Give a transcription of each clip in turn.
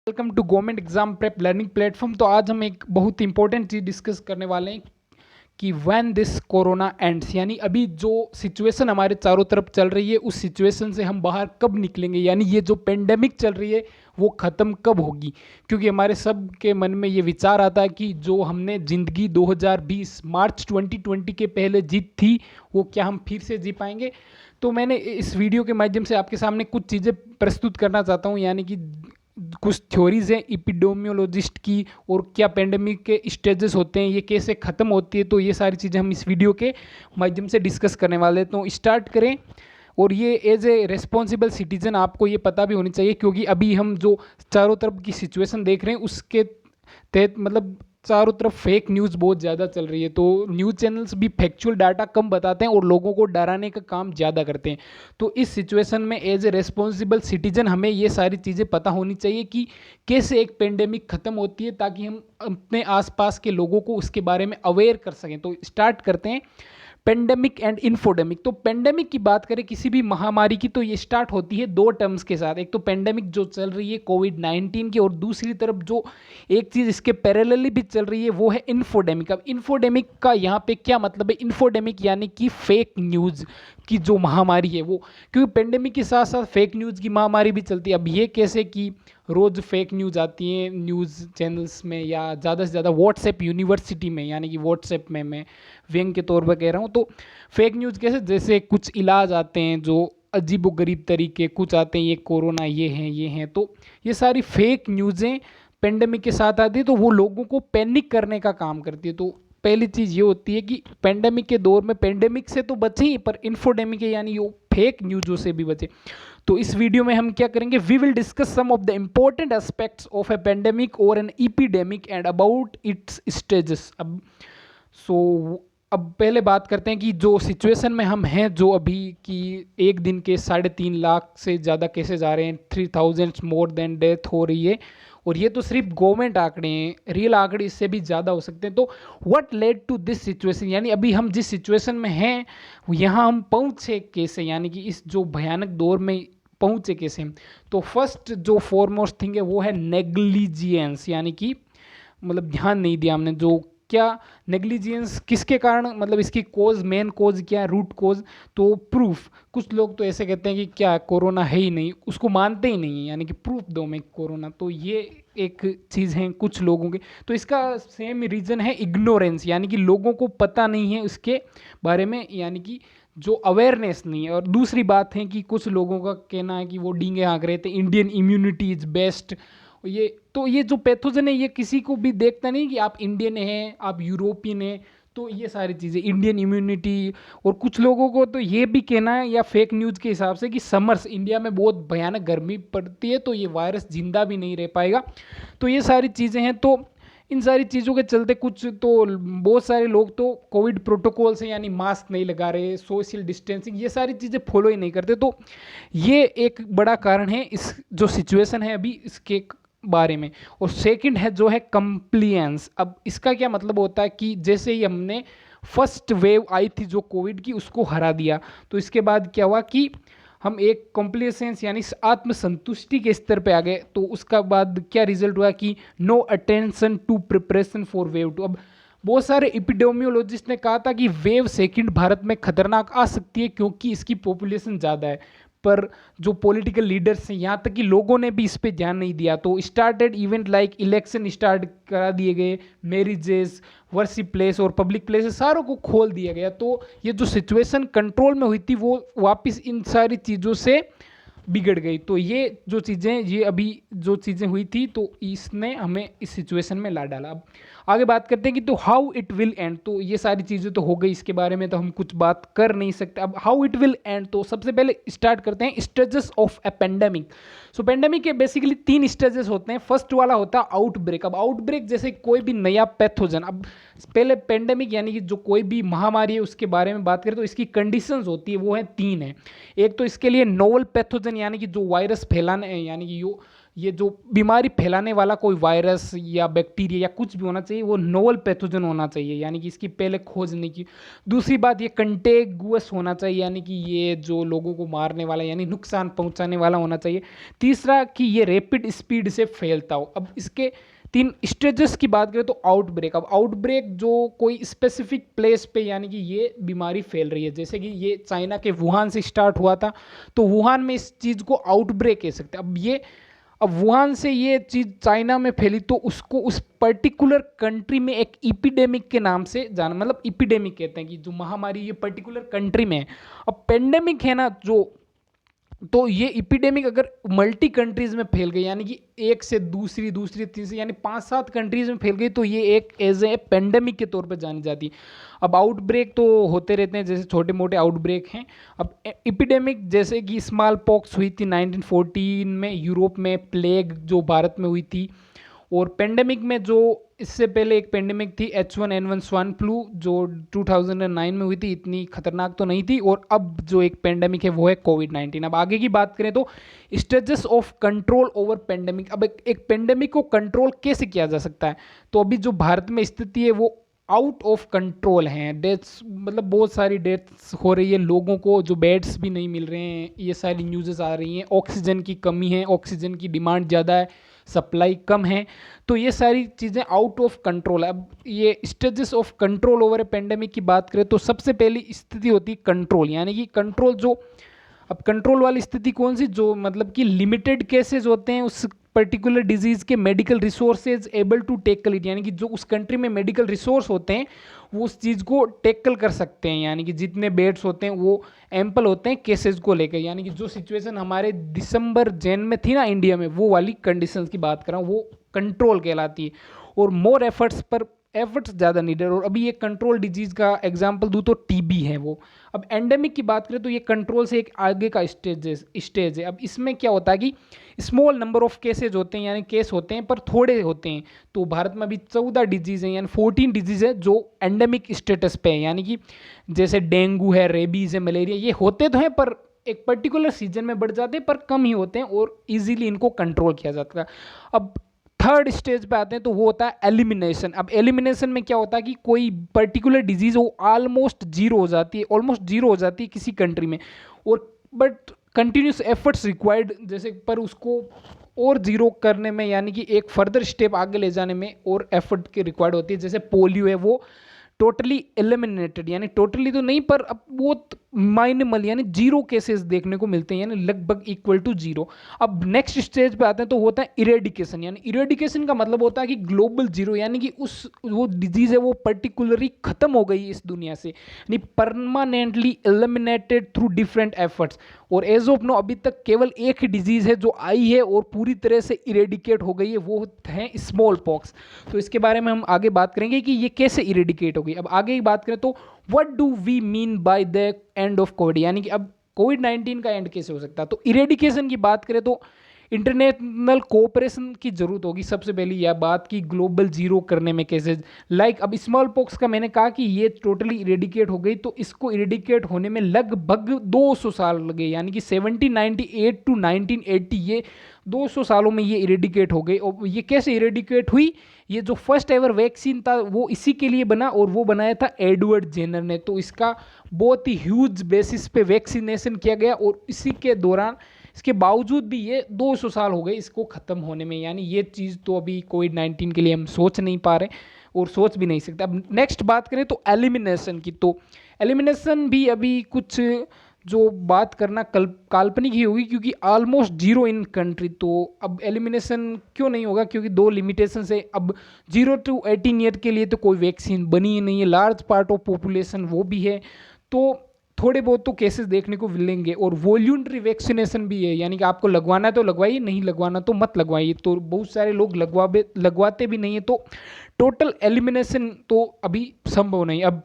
Welcome to government exam prep learning platform. तो आज हम एक बहुत इंपॉर्टेंट चीज़ डिस्कस करने वाले हैं कि व्हेन दिस कोरोना एंड्स, यानी अभी जो सिचुएशन हमारे चारों तरफ चल रही है उस सिचुएशन से हम बाहर कब निकलेंगे, यानी ये जो पेंडेमिक चल रही है वो ख़त्म कब होगी। क्योंकि हमारे सब के मन में ये विचार आता है कि जो हमने ज़िंदगी 2020 मार्च 2020 के पहले जीत थी वो क्या हम फिर से जी पाएंगे। तो मैंने इस वीडियो के माध्यम से आपके सामने कुछ चीज़ें प्रस्तुत करना चाहता हूँ, यानी कि कुछ थ्योरीज हैं इपिडेमियोलॉजिस्ट की, और क्या पेंडेमिक के स्टेजेस होते हैं, ये कैसे ख़त्म होती है। तो ये सारी चीज़ें हम इस वीडियो के माध्यम से डिस्कस करने वाले हैं। तो स्टार्ट करें। और ये एज ए रेस्पॉन्सिबल सिटीजन आपको ये पता भी होनी चाहिए, क्योंकि अभी हम जो चारों तरफ की सिचुएशन देख रहे हैं उसके तहत मतलब चारों तरफ फेक न्यूज़ बहुत ज़्यादा चल रही है। तो न्यूज़ चैनल्स भी फैक्चुअल डाटा कम बताते हैं और लोगों को डराने का काम ज़्यादा करते हैं। तो इस सिचुएशन में एज ए रेस्पॉन्सिबल सिटीजन हमें ये सारी चीज़ें पता होनी चाहिए कि कैसे एक पेंडेमिक ख़त्म होती है, ताकि हम अपने आसपास के लोगों को उसके बारे में अवेयर कर सकें। तो स्टार्ट करते हैं। Pandemic and infodemic. तो पेंडेमिक की बात करें किसी भी महामारी की, तो ये स्टार्ट होती है दो टर्म्स के साथ। एक तो पेंडेमिक जो चल रही है कोविड-19 की, और दूसरी तरफ जो एक चीज़ इसके पैरेलली भी चल रही है वो है इन्फोडेमिक। अब इन्फोडेमिक का यहाँ पे क्या मतलब है? इन्फोडेमिक यानी कि फेक न्यूज़ की जो महामारी है वो, क्योंकि पेंडेमिक के साथ साथ फेक न्यूज़ की महामारी भी चलती है। अब ये कैसे कि रोज़ फेक न्यूज़ आती हैं न्यूज़ चैनल्स में, या ज़्यादा से ज़्यादा व्हाट्सएप यूनिवर्सिटी में, यानी कि व्हाट्सएप में मैं व्यंग के तौर पर कह रहा हूँ। तो फेक न्यूज़ कैसे, जैसे कुछ इलाज आते हैं जो अजीब व गरीब तरीके, कुछ आते हैं ये कोरोना ये हैं। तो ये सारी फेक न्यूज़ें पेंडेमिक के साथ आती है, तो वो लोगों को पैनिक करने का काम करती है। तो पहली चीज़ ये होती है कि पेंडेमिक के दौर में पेंडेमिक से तो बचे ही, पर इन्फोडेमिक है यानी ये फेक न्यूज़ों से भी बचे। तो इस वीडियो में हम क्या करेंगे, we will discuss some of the important aspects of a pandemic और an epidemic and about its stages. अब पहले बात करते हैं कि जो सिचुएशन में हम हैं, जो अभी की एक दिन के 3.5 लाख से ज़्यादा केसेज आ रहे हैं, 3000 मोर देन डेथ हो रही है, और ये तो सिर्फ गवर्नमेंट आंकड़े हैं, रियल आंकड़े इससे भी ज़्यादा हो सकते हैं। तो what led to this situation, यानी अभी हम जिस सिचुएशन में हैं यहाँ हम पहुँचे कैसे, यानी कि इस जो भयानक दौर में पहुँचे कैसे हम। तो फर्स्ट जो फॉरमोस्ट थिंग है वो है नेग्लिजियंस, यानी कि मतलब ध्यान नहीं दिया हमने। जो क्या नेग्लिजियंस किसके कारण, मतलब इसकी कोज, मेन कोज क्या है, रूट कोज। तो प्रूफ, कुछ लोग तो ऐसे कहते हैं कि क्या कोरोना है ही नहीं, उसको मानते ही नहीं है, यानी कि प्रूफ दो मैं कोरोना। तो ये एक चीज़ है कुछ लोगों के। तो इसका सेम रीज़न है इग्नोरेंस, यानी कि लोगों को पता नहीं है उसके बारे में, यानी कि जो अवेयरनेस नहीं है। और दूसरी बात है कि कुछ लोगों का कहना है कि वो डींगे हाँक रहे थे, इंडियन इम्यूनिटी इज़ बेस्ट। ये जो पैथोजन है ये किसी को भी देखता नहीं कि आप इंडियन हैं, आप यूरोपियन हैं। तो ये सारी चीज़ें इंडियन इम्यूनिटी, और कुछ लोगों को तो ये भी कहना है या फेक न्यूज़ के हिसाब से कि समर्स इंडिया में बहुत भयानक गर्मी पड़ती है, तो ये वायरस जिंदा भी नहीं रह पाएगा। तो ये सारी चीज़ें हैं। तो इन सारी चीज़ों के चलते कुछ तो बहुत सारे लोग तो कोविड प्रोटोकॉल से, यानी मास्क नहीं लगा रहे, सोशल डिस्टेंसिंग, ये सारी चीज़ें फॉलो ही नहीं करते। तो ये एक बड़ा कारण है इस जो सिचुएशन है अभी इसके बारे में। और सेकंड है जो है कंप्लियंस। अब इसका क्या मतलब होता है कि जैसे ही हमने फर्स्ट वेव आई थी जो कोविड की, उसको हरा दिया, तो इसके बाद क्या हुआ कि हम एक कॉम्प्लिसेंस यानी आत्मसंतुष्टि के स्तर पे आ गए। तो उसका बाद क्या रिजल्ट हुआ कि no attention to preparation for wave two. अब बहुत सारे एपिडेमियोलॉजिस्ट ने कहा था कि वेव सेकंड भारत में खतरनाक आ सकती है क्योंकि इसकी पॉपुलेशन ज़्यादा है, पर जो पॉलिटिकल लीडर्स हैं, यहाँ तक कि लोगों ने भी इस पे ध्यान नहीं दिया। तो started event like election start करा दिए गए, मैरिजेस, वर्शिप प्लेस और पब्लिक प्लेसेस सारों को खोल दिया गया। तो ये जो सिचुएशन कंट्रोल में हुई थी वो वापस इन सारी चीज़ों से बिगड़ गई। तो ये जो चीज़ें, ये अभी जो चीज़ें हुई थी, तो इसने हमें इस सिचुएशन में ला डाला। अब आगे बात करते हैं कि तो हाउ इट विल एंड। तो ये सारी चीज़ें तो हो गई, इसके बारे में तो हम कुछ बात कर नहीं सकते। अब हाउ इट विल एंड, तो सबसे पहले स्टार्ट करते हैं stages of a pandemic. So pandemic के बेसिकली 3 स्टेजेस होते हैं। फर्स्ट वाला होता है आउटब्रेक। अब आउटब्रेक जैसे कोई भी नया पैथोजन, अब पहले पेंडेमिक यानी कि जो कोई भी महामारी है उसके बारे में बात करें तो इसकी कंडीशंस होती है, वो है 3 है। एक तो इसके लिए नोवल पैथोजन, यानी कि जो वायरस फैलाने, यानी कि ये जो बीमारी फैलाने वाला कोई वायरस या बैक्टीरिया या कुछ भी होना चाहिए वो नोवल पैथोजन होना चाहिए, यानी कि इसकी पहले खोज नहीं की। दूसरी बात, ये कंटेगुअस होना चाहिए, यानी कि ये जो लोगों को मारने वाला यानी नुकसान पहुंचाने वाला होना चाहिए। तीसरा कि ये रैपिड स्पीड से फैलता हो। अब इसके 3 स्टेजेस की बात करें तो आउटब्रेक। अब आउटब्रेक जो कोई स्पेसिफिक प्लेस पे यानी कि ये बीमारी फैल रही है, जैसे कि ये चाइना के वुहान से स्टार्ट हुआ था, तो वुहान में इस चीज़ को आउटब्रेक कह सकते हैं। अब वुहान से ये चीज़ चाइना में फैली तो उसको उस पर्टिकुलर कंट्री में एक इपिडेमिक के नाम से जाना, मतलब इपिडेमिक कहते हैं कि जो महामारी ये पर्टिकुलर कंट्री में है। अब पेंडेमिक है ना जो, तो ये इपिडेमिक अगर मल्टी कंट्रीज में फैल गई यानी कि एक से दूसरी दूसरी तीसरी यानी 5-7 कंट्रीज में फैल गई तो ये एक एज ए पेंडेमिक के तौर पे जानी जाती है। अब आउटब्रेक तो होते रहते हैं, जैसे छोटे मोटे आउटब्रेक हैं। अब इपिडेमिक जैसे कि स्मॉल पॉक्स हुई थी 1914 में यूरोप में, प्लेग जो भारत में हुई थी, और पेंडेमिक में जो इससे पहले एक पेंडेमिक थी H1N1 स्वाइन फ्लू जो 2009 में हुई थी, इतनी खतरनाक तो नहीं थी। और अब जो एक पेंडेमिक है वो है कोविड-19। अब आगे की बात करें तो stages of control over pandemic. अब एक पेंडेमिक को कंट्रोल कैसे किया जा सकता है, तो अभी जो भारत में स्थिति है वो आउट ऑफ कंट्रोल हैं। डेथ्स मतलब बहुत सारी डेथ्स हो रही है, लोगों को जो बेड्स भी नहीं मिल रहे हैं, ये सारी न्यूज़ेस आ रही हैं। ऑक्सीजन की कमी है, ऑक्सीजन की डिमांड ज़्यादा है, सप्लाई कम है, तो ये सारी चीज़ें आउट ऑफ कंट्रोल है। अब ये stages of control over A pandemic की बात करें तो सबसे पहली स्थिति होती है कंट्रोल, यानी कि कंट्रोल जो, अब कंट्रोल वाली स्थिति कौन सी, जो मतलब कि लिमिटेड केसेस होते हैं उस पर्टिकुलर डिजीज़ के, medical resources able to tackle it, यानी कि जो उस कंट्री में मेडिकल रिसोर्स होते हैं वो उस चीज़ को टेकल कर सकते हैं, यानी कि जितने बेड्स होते हैं वो एम्पल होते हैं केसेस को लेकर। यानी कि जो सिचुएशन हमारे दिसंबर जैन में थी ना इंडिया में, वो वाली कंडीशंस की बात कर रहा हूँ, वो कंट्रोल कहलाती है। और मोर एफर्ट्स ज़्यादा नीडेड। और अभी ये कंट्रोल डिजीज़ का एग्जांपल दूँ तो टीबी है वो। अब एंडेमिक की बात करें तो ये कंट्रोल से एक आगे का स्टेज है। अब इसमें क्या होता है कि स्मॉल नंबर ऑफ केसेज होते हैं, यानी केस होते हैं पर थोड़े होते हैं। तो भारत में अभी 14 डिजीज़ हैं, यानी 14 डिजीज़ है जो एंडेमिक स्टेटस पे है, यानी कि जैसे डेंगू है, रेबीज़ है, मलेरिया, ये होते तो हैं पर एक पर्टिकुलर सीजन में बढ़ जाते हैं पर कम ही होते हैं और इजीली इनको कंट्रोल किया जाता है। अब थर्ड स्टेज पे आते हैं तो वो होता है एलिमिनेशन। अब एलिमिनेशन में क्या होता है कि कोई पर्टिकुलर डिजीज वो ऑलमोस्ट जीरो हो जाती है किसी कंट्री में, और बट कंटिन्यूस एफर्ट्स रिक्वायर्ड, जैसे पर उसको और जीरो करने में यानी कि एक फर्दर स्टेप आगे ले जाने में और एफर्ट की रिक्वायर्ड होती है। जैसे पोलियो है वो टोटली एलिमिनेटेड, यानी टोटली तो नहीं पर अब बहुत माइनिमल यानी जीरो केसेस देखने को मिलते हैं, यानी लगभग इक्वल टू जीरो। अब नेक्स्ट स्टेज पे आते हैं तो होता है इरेडिकेशन, यानी इरेडिकेशन का मतलब होता है कि ग्लोबल जीरो, यानी कि वो डिजीज है वो पर्टिकुलरली खत्म हो गई इस दुनिया से, यानी permanently eliminated through different efforts. और एज ऑफ नो अभी तक केवल एक ही डिजीज है जो आई है और पूरी तरह से इरेडिकेट हो गई है, वो है स्मॉल पॉक्स। तो इसके बारे में हम आगे बात करेंगे कि ये कैसे इरेडिकेट हो गई। अब आगे की बात करें तो what do we mean by the end of Covid, यानी कि अब कोविड-19 का एंड कैसे हो सकता है। तो इरेडिकेशन की बात करें तो इंटरनेशनल कोऑपरेशन की जरूरत होगी सबसे पहली यह बात की ग्लोबल जीरो करने में केसेज लाइक। अब स्मॉल पॉक्स का मैंने कहा कि ये टोटली इरेडिकेट हो गई, तो इसको इरेडिकेट होने में लगभग 200 साल लगे, यानी कि 1798 टू 1980, ये 200 सालों में ये इरेडिकेट हो गई। और ये कैसे इरेडिकेट हुई, ये जो फर्स्ट एवर वैक्सीन था वो इसी के लिए बना और वो बनाया था एडवर्ड जेनर ने। तो इसका बहुत ही ह्यूज बेसिस पे वैक्सीनेशन किया गया और इसी के दौरान, इसके बावजूद भी ये 200 साल हो गए इसको ख़त्म होने में, यानी ये चीज़ तो अभी कोविड-19 के लिए हम सोच नहीं पा रहे और सोच भी नहीं सकते। अब नेक्स्ट बात करें तो एलिमिनेशन की, तो एलिमिनेशन भी अभी कुछ जो बात करना काल्पनिक ही होगी क्योंकि ऑलमोस्ट जीरो इन कंट्री। तो अब एलिमिनेशन क्यों नहीं होगा, क्योंकि 2 लिमिटेशन है। अब 0 to 18 ईयर के लिए तो कोई वैक्सीन बनी ही नहीं है, लार्ज पार्ट ऑफ पॉपुलेशन वो भी है, तो थोड़े बहुत तो केसेस देखने को मिलेंगे। और वॉल्यूंटरी वैक्सीनेशन भी है, यानी कि आपको लगवाना है तो लगवाइए, नहीं लगवाना तो मत लगवाइए। तो बहुत सारे लोग लगवाते भी नहीं है, तो टोटल एलिमिनेशन तो अभी संभव नहीं। अब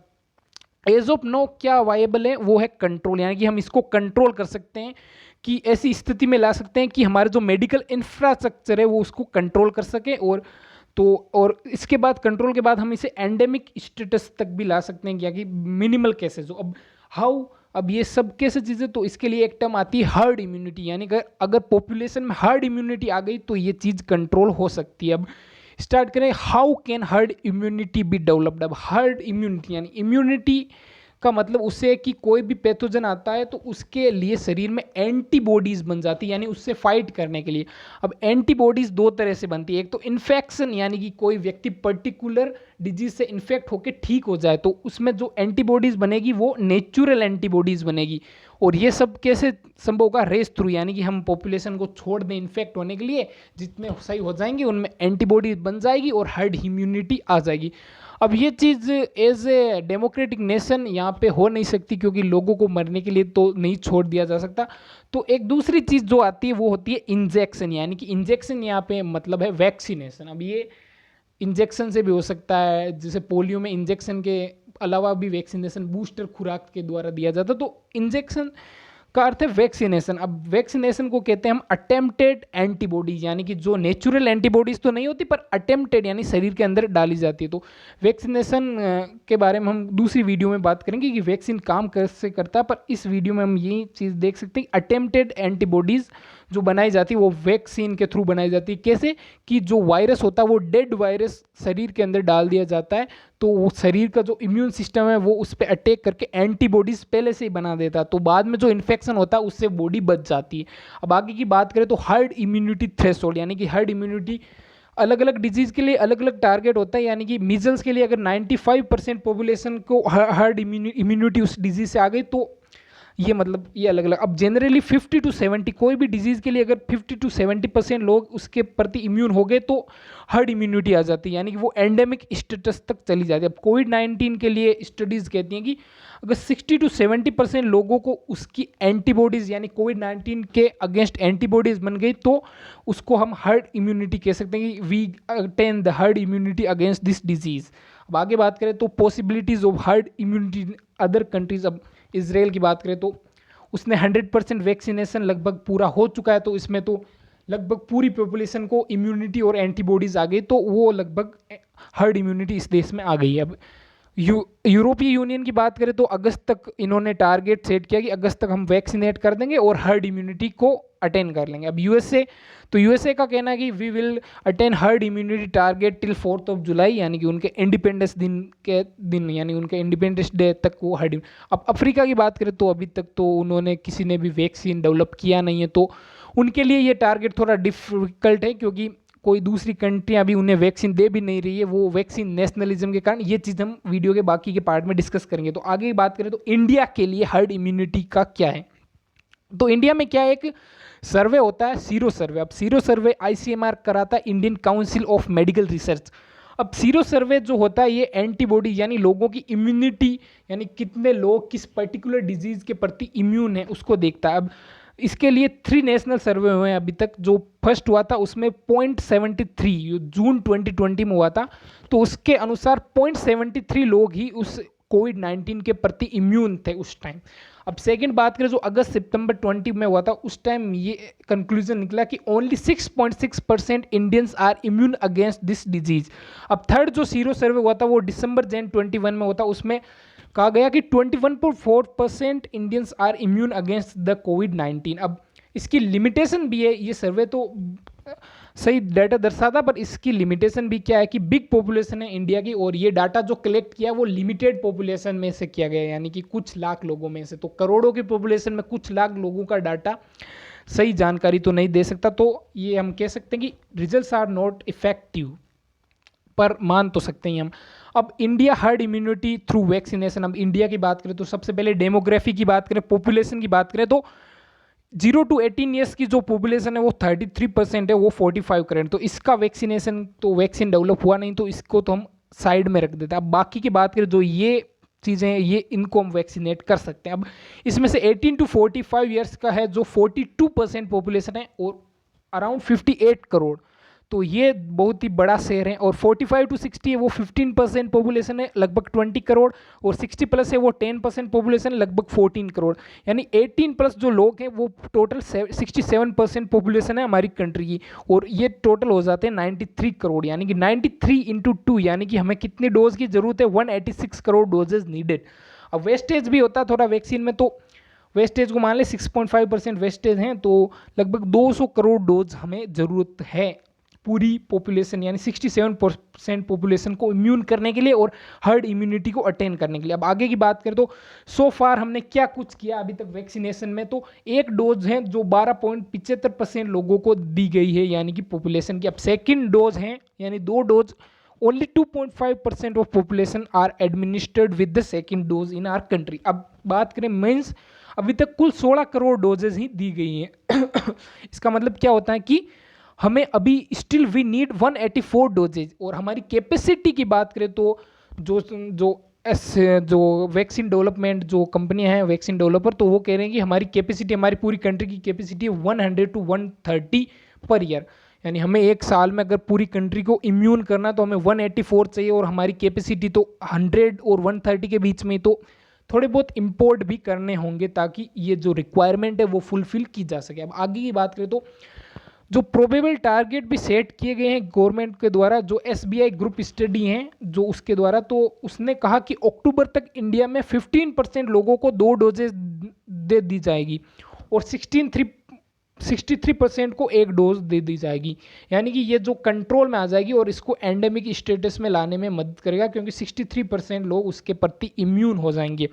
एज ऑफ नो क्या वायबल है वो है कंट्रोल, यानी कि हम इसको कंट्रोल कर सकते हैं कि ऐसी स्थिति में ला सकते हैं कि हमारे जो मेडिकल इंफ्रास्ट्रक्चर है वो उसको कंट्रोल कर सके। और इसके बाद कंट्रोल के बाद हम इसे एंडेमिक स्टेटस तक भी ला सकते हैं, क्या कि मिनिमल केसेज हो। अब हाउ अब ये सब कैसे चीज़ें, तो इसके लिए एक टर्म आती है हर्ड इम्यूनिटी, यानी कि अगर पॉपुलेशन में हर्ड इम्यूनिटी आ गई तो ये चीज़ कंट्रोल हो सकती है। अब स्टार्ट करें, how can herd immunity be developed. अब हर्ड इम्यूनिटी यानी इम्यूनिटी का मतलब उससे है कि कोई भी पैथोजन आता है तो उसके लिए शरीर में एंटीबॉडीज बन जाती है, यानी उससे फाइट करने के लिए। अब एंटीबॉडीज दो तरह से बनती है, एक तो इन्फेक्शन यानी कि कोई व्यक्ति पर्टिकुलर डिजीज से इन्फेक्ट होकर ठीक हो जाए तो उसमें जो एंटीबॉडीज बनेगी वो नेचुरल एंटीबॉडीज बनेगी। और ये सब कैसे संभव होगा, रेस थ्रू, यानी कि हम पॉपुलेशन को छोड़ दें इन्फेक्ट होने के लिए, जितने सही हो जाएंगे उनमें एंटीबॉडीज बन जाएगी और हर्ड इम्यूनिटी आ जाएगी। अब ये चीज़ एज ए डेमोक्रेटिक नेशन यहाँ पे हो नहीं सकती क्योंकि लोगों को मरने के लिए तो नहीं छोड़ दिया जा सकता। तो एक दूसरी चीज़ जो आती है वो होती है इंजेक्शन, यानी कि इंजेक्शन यहाँ पे मतलब है वैक्सीनेशन। अब ये इंजेक्शन से भी हो सकता है, जैसे पोलियो में इंजेक्शन के अलावा भी वैक्सीनेशन बूस्टर खुराक के द्वारा दिया जाता है। तो इंजेक्शन का अर्थ है वैक्सीनेशन। अब वैक्सीनेशन को कहते हैं हम अटेम्प्टेड एंटीबॉडीज, यानी कि जो नेचुरल एंटीबॉडीज तो नहीं होती पर अटेम्प्टेड यानी शरीर के अंदर डाली जाती है। तो वैक्सीनेशन के बारे में हम दूसरी वीडियो में बात करेंगे कि वैक्सीन काम कैसे करता है, पर इस वीडियो में हम यही चीज़ देख सकते हैं कि अटेम्प्टेड एंटीबॉडीज़ जो बनाई जाती है वो वैक्सीन के थ्रू बनाई जाती है। कैसे कि जो वायरस होता है वो डेड वायरस शरीर के अंदर डाल दिया जाता है, तो वो शरीर का जो इम्यून सिस्टम है वो उस पर अटैक करके एंटीबॉडीज पहले से ही बना देता है, तो बाद में जो इन्फेक्शन होता है उससे बॉडी बच जाती है। अब आगे की बात करें तो हर्ड इम्यूनिटी थ्रेशोल्ड, यानी कि हर्ड इम्यूनिटी अलग अलग डिजीज़ के लिए अलग अलग टारगेट होता है। यानी कि मीजल्स के लिए अगर 95% पॉपुलेशन को हर्ड इम्यूनिटी उस डिजीज़ से आ गई तो ये मतलब ये अलग अलग। अब जनरली 50 to 70 कोई भी डिजीज़ के लिए अगर 50 to 70% लोग उसके प्रति इम्यून हो गए तो हर्ड इम्यूनिटी आ जाती है, यानी कि वो एंडेमिक स्टेटस तक चली जाती है। अब कोविड-19 के लिए स्टडीज़ कहती हैं कि अगर 60 to 70% लोगों को उसकी एंटीबॉडीज़ यानी कोविड-19 के अगेंस्ट एंटीबॉडीज़ बन गई तो उसको हम हर्ड इम्यूनिटी कह सकते हैं कि we attain the herd immunity against this disease. अब आगे बात करें तो possibilities of herd immunity in other countries. अब इसराइल की बात करें तो उसने 100% वैक्सीनेशन लगभग पूरा हो चुका है, तो इसमें तो लगभग पूरी पॉपुलेशन को इम्यूनिटी और एंटीबॉडीज़ आ गई, तो वो लगभग हर्ड इम्यूनिटी इस देश में आ गई है। अब यूरोपीय यूनियन की बात करें तो अगस्त तक इन्होंने टारगेट सेट किया कि अगस्त तक हम वैक्सीनेट कर देंगे और हर्ड इम्यूनिटी को अटेन कर लेंगे। अब यूएसए का कहना है कि we will attain herd immunity target till 4 July, यानी कि उनके इंडिपेंडेंस दिन यानी उनके इंडिपेंडेंस डे तक वो हर्ड। अब अफ्रीका की बात करें तो अभी तक तो उन्होंने किसी ने भी वैक्सीन डेवलप किया नहीं है, तो उनके लिए ये टारगेट थोड़ा डिफिकल्ट है क्योंकि कोई दूसरी कंट्री अभी उन्हें वैक्सीन दे भी नहीं रही है, वो वैक्सीन नेशनलिज्म के कारण। ये चीज़ हम वीडियो के बाकी के पार्ट में डिस्कस करेंगे। तो आगे की बात करें तो इंडिया के लिए हर्ड इम्यूनिटी का क्या है, तो इंडिया में क्या है, एक सर्वे होता है सीरो सर्वे। अब सीरो सर्वे आईसीएमआर कराता है, Indian council of medical research. अब सीरो सर्वे जो होता है ये एंटीबॉडी यानी लोगों की इम्यूनिटी यानी कितने लोग किस पर्टिकुलर डिजीज़ के प्रति इम्यून है उसको देखता है। अब इसके लिए 3 नेशनल सर्वे हुए हैं अभी तक। जो फर्स्ट हुआ था उसमें 0.73 जून 2020 में हुआ था, तो उसके अनुसार 0.73 लोग ही उस कोविड-19 के प्रति इम्यून थे उस टाइम। अब सेकंड बात करें जो अगस्त सितंबर 20 में हुआ था, उस टाइम ये कंक्लूजन निकला कि only 6.6% Indians are immune against this disease. अब थर्ड जो सीरो सर्वे हुआ था वो दिसंबर 21 में हुआ था, उसमें कहा गया कि 21.4% Indians are immune against the कोविड-19। अब इसकी लिमिटेशन भी है, ये सर्वे तो सही डाटा दर्शाता पर इसकी लिमिटेशन भी क्या है कि बिग पॉपुलेशन है इंडिया की और ये डाटा जो कलेक्ट किया वो लिमिटेड पॉपुलेशन में से किया गया है, यानी कि कुछ लाख लोगों में से। तो करोड़ों की पॉपुलेशन में कुछ लाख लोगों का डाटा सही जानकारी तो नहीं दे सकता, तो ये हम कह सकते हैं कि रिजल्ट्स आर नॉट इफेक्टिव, पर मान तो सकते हैं हम। अब India herd immunity through vaccination. अब इंडिया की बात करें तो सबसे पहले डेमोग्राफी की बात करें, पॉपुलेशन की बात करें तो 0 to 18 ईयर्स की जो पॉपुलेशन है वो 33% है, वो 45 करेंट। तो इसका वैक्सीनेशन तो वैक्सीन डेवलप हुआ नहीं, तो इसको तो हम साइड में रख देते हैं। अब बाकी की बात करें जो ये चीज़ें हैं ये इनको हम वैक्सीनेट कर सकते हैं। अब इसमें से 18 to 45 ईयर्स का है जो 42% पॉपुलेशन है और अराउंड 58 करोड़, तो ये बहुत ही बड़ा शेयर है। और 45 to 60 है वो 15% पॉपुलेशन है, लगभग 20 करोड़, और 60 प्लस है वो 10% पॉपुलेशन, लगभग 14 करोड़। यानी 18 प्लस जो लोग हैं वो टोटल 67% पॉपुलेशन है हमारी कंट्री की, और ये टोटल हो जाते हैं 93 करोड़। यानी कि 93 into 2 यानी कि हमें कितनी डोज की जरूरत है, 186 करोड़ डोजेज नीडेड। अब वेस्टेज भी होता है थोड़ा वैक्सीन में, तो वेस्टेज को मान लें 6.5% वेस्टेज हैं, तो लगभग 200 करोड़ डोज हमें ज़रूरत है पूरी पॉपुलेशन यानी 67% पॉपुलेशन को इम्यून करने के लिए और हर्ड इम्यूनिटी को अटेन करने के लिए। अब आगे की बात करें तो सो फार हमने क्या कुछ किया अभी तक वैक्सीनेशन में, तो एक डोज है जो 12.75% लोगों को दी गई है यानी कि पॉपुलेशन की। अब सेकेंड डोज है यानी 2 dose, only 2.5% of population are administered with the second dose in our country. अब बात करें मीन्स अभी तक कुल 16 करोड़ डोजेज ही दी गई हैं इसका मतलब क्या होता है कि हमें अभी स्टिल वी नीड 184 डोजेज। और हमारी कैपेसिटी की बात करें तो जो वैक्सीन डेवलपमेंट जो कंपनियां हैं वैक्सीन डेवलपर, तो वो कह रहे हैं कि हमारी कैपेसिटी, हमारी पूरी कंट्री की कैपेसिटी 100 to 130 पर ईयर, यानी हमें एक साल में अगर पूरी कंट्री को इम्यून करना तो हमें 184 चाहिए और हमारी कैपेसिटी तो 100 और 130 के बीच में, तो थोड़े बहुत इंपोर्ट भी करने होंगे ताकि ये जो रिक्वायरमेंट है वो फुलफिल की जा सके। अब आगे की बात करें तो जो प्रोबेबल टारगेट भी सेट किए गए हैं गवर्नमेंट के द्वारा, जो SBI ग्रुप स्टडी हैं जो उसके द्वारा, तो उसने कहा कि अक्टूबर तक इंडिया में 15% लोगों को 2 डोजेज दे दी जाएगी और 63% को 1 डोज दे दी जाएगी, यानी कि ये जो कंट्रोल में आ जाएगी और इसको एंडेमिक स्टेटस में लाने में मदद करेगा क्योंकि 63% लोग उसके प्रति इम्यून हो जाएंगे।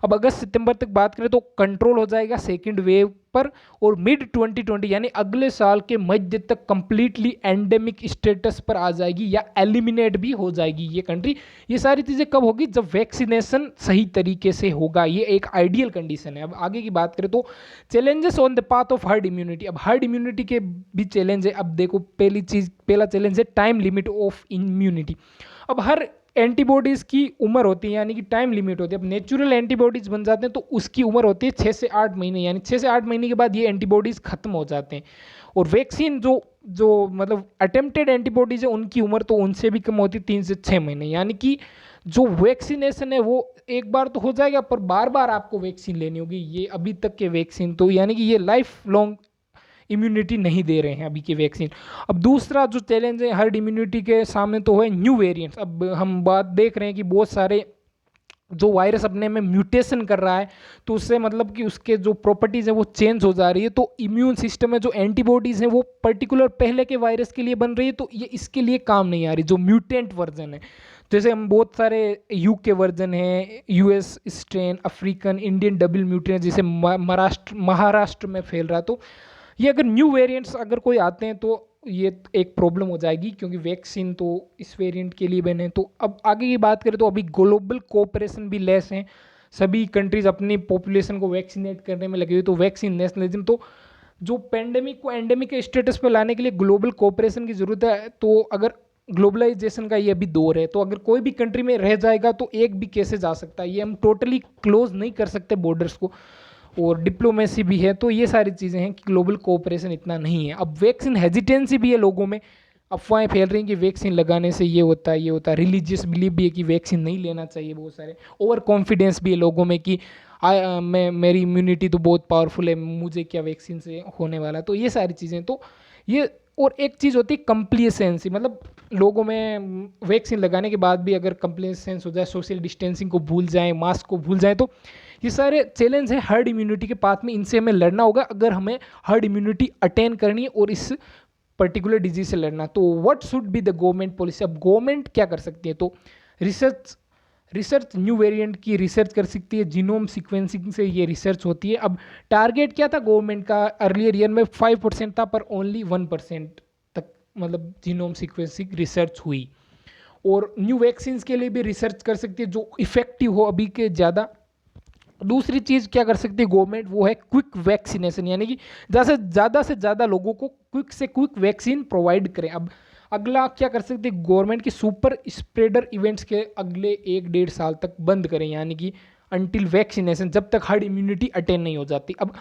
अब अगस्त सितंबर तक बात करें तो कंट्रोल हो जाएगा सेकेंड वेव पर, और मिड 2020 यानी अगले साल के मध्य तक कंप्लीटली एंडेमिक स्टेटस पर आ जाएगी या एलिमिनेट भी हो जाएगी ये कंट्री। ये सारी चीज़ें कब होगी? जब वैक्सीनेशन सही तरीके से होगा, ये एक आइडियल कंडीशन है। अब आगे की बात करें तो challenges on the path of herd immunity. अब हर्ड इम्यूनिटी के भी चैलेंज है। अब देखो पहला चैलेंज है टाइम लिमिट ऑफ इम्यूनिटी। अब हर एंटीबॉडीज़ की उम्र होती है यानी कि टाइम लिमिट होती है। अब नेचुरल एंटीबॉडीज़ बन जाते हैं तो उसकी उम्र होती है 6 से 8 महीने, यानी 6 से 8 महीने के बाद ये एंटीबॉडीज़ खत्म हो जाते हैं। और वैक्सीन जो मतलब अटेम्प्टेड एंटीबॉडीज़ है उनकी उम्र तो उनसे भी कम होती है 3 से 6 महीने, यानी कि जो वैक्सीनेशन है वो एक बार तो हो जाएगा पर बार बार आपको वैक्सीन लेनी होगी। ये अभी तक के वैक्सीन तो यानी कि ये लाइफ लॉन्ग इम्यूनिटी नहीं दे रहे हैं अभी के वैक्सीन। अब दूसरा जो चैलेंज है हर्ड इम्यूनिटी के सामने तो है न्यू वेरिएंट्स। अब हम बात देख रहे हैं कि बहुत सारे जो वायरस अपने में म्यूटेशन कर रहा है तो उससे मतलब कि उसके जो प्रॉपर्टीज़ हैं वो चेंज हो जा रही है, तो इम्यून सिस्टम में जो एंटीबॉडीज़ हैं वो पर्टिकुलर पहले के वायरस के लिए बन रही है, तो ये इसके लिए काम नहीं आ रही जो म्यूटेंट वर्जन है। जैसे हम बहुत सारे UK वर्जन है, US strain, African, Indian double mutant जिसे महाराष्ट्र में फैल रहा है, तो ये अगर न्यू वेरिएंट्स अगर कोई आते हैं तो ये एक प्रॉब्लम हो जाएगी क्योंकि वैक्सीन तो इस वेरिएंट के लिए बने। तो अब आगे की बात करें तो अभी ग्लोबल कोऑपरेशन भी लेस हैं, सभी कंट्रीज अपनी पॉपुलेशन को वैक्सीनेट करने में लगी हुई, तो वैक्सीन नेशनलिज्म, तो जो पेंडेमिक को एंडेमिक के स्टेटस पर लाने के लिए ग्लोबल कोऑपरेशन की ज़रूरत है। तो अगर ग्लोबलाइजेशन का ये अभी दौर है तो अगर कोई भी कंट्री में रह जाएगा तो एक भी कैसे जा सकता है, ये हम टोटली क्लोज नहीं कर सकते बॉर्डर्स को, और डिप्लोमेसी भी है, तो ये सारी चीज़ें हैं कि ग्लोबल कोऑपरेशन इतना नहीं है। अब वैक्सीन हेजिटेंसी भी है लोगों में, अफवाहें फैल रही हैं कि वैक्सीन लगाने से ये होता है ये होता है, रिलीजियस बिलीफ भी है कि वैक्सीन नहीं लेना चाहिए, बहुत सारे ओवर कॉन्फिडेंस भी है लोगों में कि मेरी इम्यूनिटी तो बहुत पावरफुल है, मुझे क्या वैक्सीन से होने वाला है, तो ये सारी चीज़ें तो ये। और एक चीज़ होती है कंप्लेसेंसी, मतलब लोगों में वैक्सीन लगाने के बाद भी अगर कंप्लेसेंस हो जाए, सोशल डिस्टेंसिंग को भूल जाएं, मास्क को भूल जाएं, तो ये सारे चैलेंज है हर्ड इम्यूनिटी के पाथ में, इनसे हमें लड़ना होगा अगर हमें हर्ड इम्यूनिटी अटेन करनी है और इस पर्टिकुलर डिजीज से लड़ना। तो what should be the government policy? अब गवर्नमेंट क्या कर सकती है? तो रिसर्च न्यू वेरिएंट की रिसर्च कर सकती है, जीनोम सीक्वेंसिंग से ये रिसर्च होती है। अब टारगेट क्या था गवर्नमेंट का? अर्लियर ईयर में 5% था पर ओनली 1% तक मतलब जीनोम सीक्वेंसिंग रिसर्च हुई। और न्यू वैक्सीन के लिए भी रिसर्च कर सकती है जो इफेक्टिव हो अभी के ज़्यादा। दूसरी चीज़ क्या कर सकती है गवर्नमेंट, वो है क्विक वैक्सीनेशन, यानी कि ज़्यादा से ज़्यादा लोगों को क्विक से क्विक वैक्सीन प्रोवाइड करें। अब अगला क्या कर सकते हैं गवर्नमेंट की सुपर स्प्रेडर इवेंट्स के अगले 1-1.5 साल तक बंद करें, यानी कि अंटिल वैक्सीनेशन, जब तक हर्ड इम्यूनिटी अटेन नहीं हो जाती। अब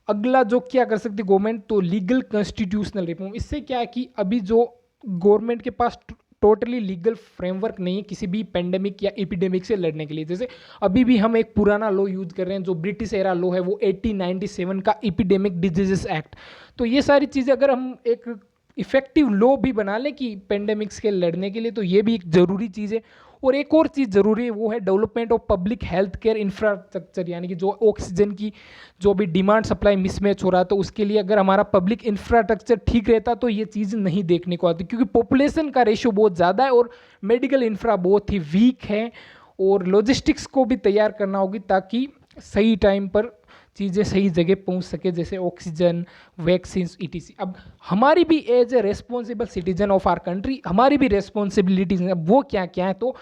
अगला जो क्या कर सकती है गवर्नमेंट, तो लीगल कॉन्स्टिट्यूशनल रिफॉर्म। इससे क्या है कि अभी जो गवर्नमेंट के पास टोटली लीगल फ्रेमवर्क नहीं है किसी भी पेंडेमिक या एपिडेमिक से लड़ने के लिए। जैसे अभी भी हम एक पुराना लॉ यूज़ कर रहे हैं जो ब्रिटिश एरा लॉ है, वो 1897 का एपिडेमिक डिजीजेस एक्ट। तो ये सारी चीज़ें अगर हम एक इफेक्टिव लॉ भी बना लें कि पेंडेमिक्स के लड़ने के लिए, तो ये भी एक ज़रूरी चीज़ है। और एक और चीज़ ज़रूरी है, वो है development of public health care infrastructure, यानी कि जो ऑक्सीजन की जो भी डिमांड सप्लाई मिसमैच हो रहा है, तो उसके लिए अगर हमारा पब्लिक इंफ्रास्ट्रक्चर ठीक रहता तो ये चीज़ नहीं देखने को आती, क्योंकि पॉपुलेशन का रेशियो बहुत ज़्यादा है और मेडिकल इंफ्रा बहुत ही वीक है, और लॉजिस्टिक्स को भी तैयार करना होगी ताकि सही टाइम पर चीज़ें सही जगह पहुंच सके, जैसे ऑक्सीजन, वैक्सीन ईटीसी। अब हमारी भी as a responsible citizen of our country हमारी भी रेस्पॉन्सिबिलिटीज हैं। अब वो क्या क्या है, तो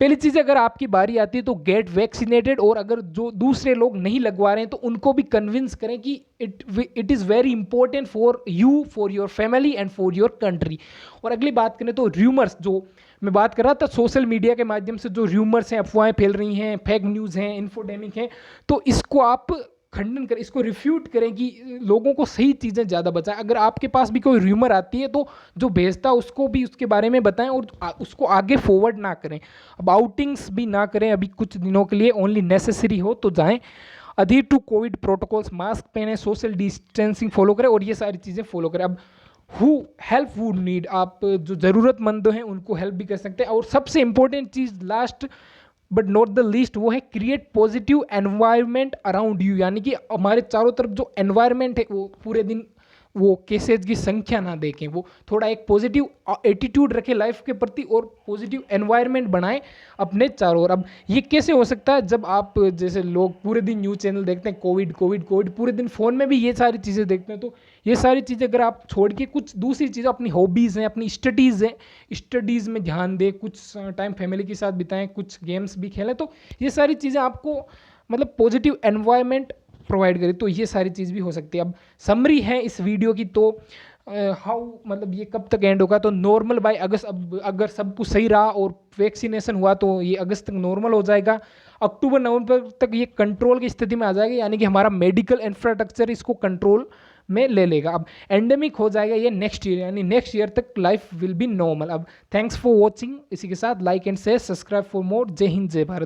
पहली चीज़, अगर आपकी बारी आती है तो गेट वैक्सीनेटेड, और अगर जो दूसरे लोग नहीं लगवा रहे हैं तो उनको भी कन्विंस करें कि it is very important for you, for your family and for your country. और अगली बात करें तो र्यूमर्स, जो मैं बात कर रहा था, सोशल मीडिया के माध्यम से जो र्यूमर्स हैं, अफवाहें फैल रही हैं, फेक न्यूज़ हैं, इन्फोडेमिक हैं, तो इसको आप खंडन करें, इसको रिफ्यूट करें कि लोगों को सही चीज़ें ज़्यादा बताएं। अगर आपके पास भी कोई र्यूमर आती है तो जो भेजता है उसको भी उसके बारे में बताएं और उसको आगे फॉरवर्ड ना करें। अब आउटिंग्स भी ना करें अभी कुछ दिनों के लिए, ओनली नेसेसरी हो तो जाएं। अधीर टू कोविड प्रोटोकॉल्स, मास्क पहने, सोशल डिस्टेंसिंग फॉलो करें, और ये सारी चीज़ें फॉलो करें। अब हेल्प वुड नीड, आप जो ज़रूरतमंद हैं उनको हेल्प भी कर सकते हैं। और सबसे important cheese, last but not the least, वो है create positive environment around you, यानी कि हमारे चारों तरफ जो एनवायरनमेंट है वो पूरे दिन वो केसेज की संख्या ना देखें, वो थोड़ा एक पॉजिटिव एटीट्यूड रखें लाइफ के प्रति और पॉजिटिव एनवायरनमेंट बनाएं अपने चारों ओर। अब ये कैसे हो सकता है, जब आप जैसे लोग पूरे दिन न्यूज़ चैनल देखते हैं, कोविड कोविड कोविड, पूरे दिन फ़ोन में भी ये सारी चीज़ें देखते हैं, तो ये सारी चीज़ें अगर आप छोड़ के कुछ दूसरी चीज़ें, अपनी हॉबीज़ हैं, अपनी स्टडीज़ हैं, स्टडीज़ में ध्यान दें, कुछ टाइम फैमिली के साथ बिताएं, कुछ गेम्स भी खेलें, तो ये सारी चीज़ें आपको मतलब पॉजिटिव एनवायरनमेंट प्रोवाइड करें, तो ये सारी चीज़ भी हो सकती है। अब समरी है इस वीडियो की, तो हाउ मतलब ये कब तक एंड होगा, तो नॉर्मल बाय अगस्त। अब अगर सब कुछ सही रहा और वैक्सीनेशन हुआ तो ये अगस्त तक नॉर्मल हो जाएगा, अक्टूबर नवंबर तक ये कंट्रोल की स्थिति में आ जाएगा, यानी कि हमारा मेडिकल इंफ्रास्ट्रक्चर इसको कंट्रोल में ले लेगा। अब एंडेमिक हो जाएगा ये नेक्स्ट ईयर, यानी नेक्स्ट ईयर तक लाइफ विल बी नॉर्मल। अब थैंक्स फॉर वॉचिंग, इसी के साथ like and share, subscribe for more. जय हिंद, जय भारत।